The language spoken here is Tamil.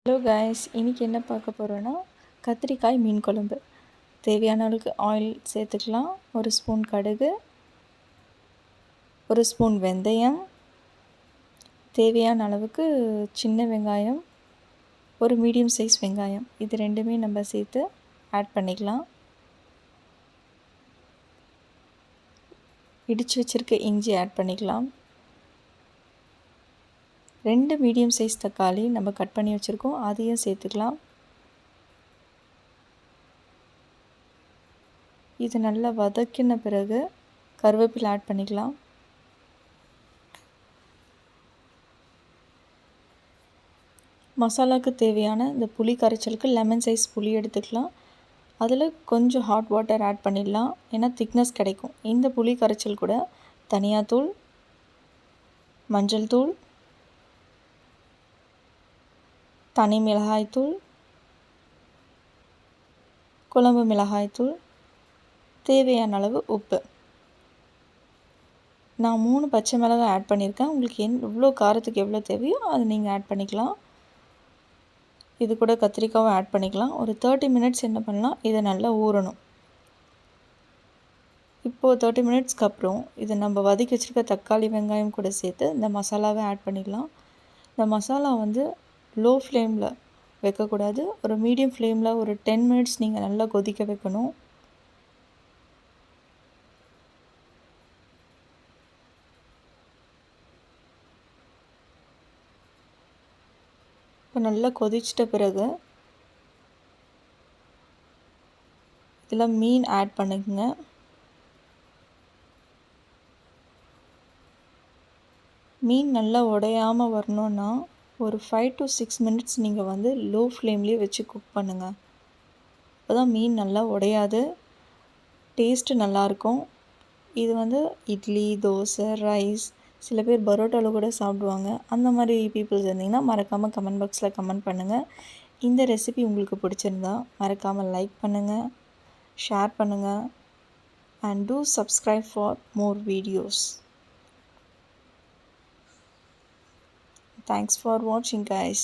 ஹலோ கைஸ், இன்றைக்கி என்ன பார்க்க போகிறோன்னா கத்திரிக்காய் மீன் குழம்பு. தேவையான அளவுக்கு ஆயில் சேர்த்துக்கலாம். 1 ஸ்பூன் கடுகு, 1 ஸ்பூன் வெந்தயம், தேவையான அளவுக்கு சின்ன வெங்காயம், ஒரு மீடியம் சைஸ் வெங்காயம், இது ரெண்டுமே நம்ம சேர்த்து ஆட் பண்ணிக்கலாம். இடித்து வச்சுருக்க இஞ்சி ஆட் பண்ணிக்கலாம். 2 மீடியம் சைஸ் தக்காளி நம்ம கட் பண்ணி வச்சுருக்கோம், அதையும் சேர்த்துக்கலாம். இது நல்லா வதக்கின பிறகு கருவேப்பிலை ஆட் பண்ணிக்கலாம். மசாலாவுக்கு தேவையான இந்த புளி கரைச்சலுக்கு லெமன் சைஸ் புளி எடுத்துக்கலாம். அதில் கொஞ்சம் ஹாட் வாட்டர் ஆட் பண்ணிடலாம், ஏன்னா திக்னஸ் கிடைக்கும். இந்த புளி கரைச்சல் கூட தனியாத்தூள், மஞ்சள் தூள், தனி மிளகாய்த்தூள், குழம்பு மிளகாய்த்தூள், தேவையான அளவு உப்பு. நான் 3 பச்சை மிளகாய் ஆட் பண்ணியிருக்கேன். உங்களுக்கு எவ்வளோ காரத்துக்கு எவ்வளோ தேவையோ அது நீங்கள் ஆட் பண்ணிக்கலாம். இது கூட கத்திரிக்காவும் ஆட் பண்ணிக்கலாம். ஒரு 30 மினிட்ஸ் என்ன பண்ணலாம், இதை நல்லா ஊறணும். இப்போது 30 மினிட்ஸ்க்கு அப்புறம் இதை நம்ம வதக்கி வச்சுருக்க தக்காளி வெங்காயம் கூட சேர்த்து இந்த மசாலாவை ஆட் பண்ணிக்கலாம். இந்த மசாலா லோ ஃப்ளேமில் வைக்கக்கூடாது, ஒரு மீடியம் ஃப்ளேமில் ஒரு 10 மினிட்ஸ் நீங்கள் நல்லா கொதிக்க வைக்கணும். இப்போ நல்லா கொதிச்சிட்ட பிறகு இதில் மீன் ஆட் பண்ணிக்கங்க. மீன் நல்லா உடையாமல் வரணுன்னா ஒரு 5 to 6 மினிட்ஸ் நீங்கள் லோ ஃப்ளேம்லேயே வச்சு குக் பண்ணுங்கள். அப்போ தான் மீன் நல்லா உடையாது, டேஸ்ட்டு நல்லாயிருக்கும். இது இட்லி, தோசை, ரைஸ், சில பேர் பரோட்டாவில் கூட சாப்பிடுவாங்க. அந்த மாதிரி பீப்புள்ஸ் இருந்தீங்கன்னா மறக்காமல் கமெண்ட் பாக்ஸில் கமெண்ட் பண்ணுங்கள். இந்த ரெசிபி உங்களுக்கு பிடிச்சிருந்தா மறக்காமல் லைக் பண்ணுங்கள், ஷேர் பண்ணுங்கள், and do subscribe for more videos. Thanks for watching, guys.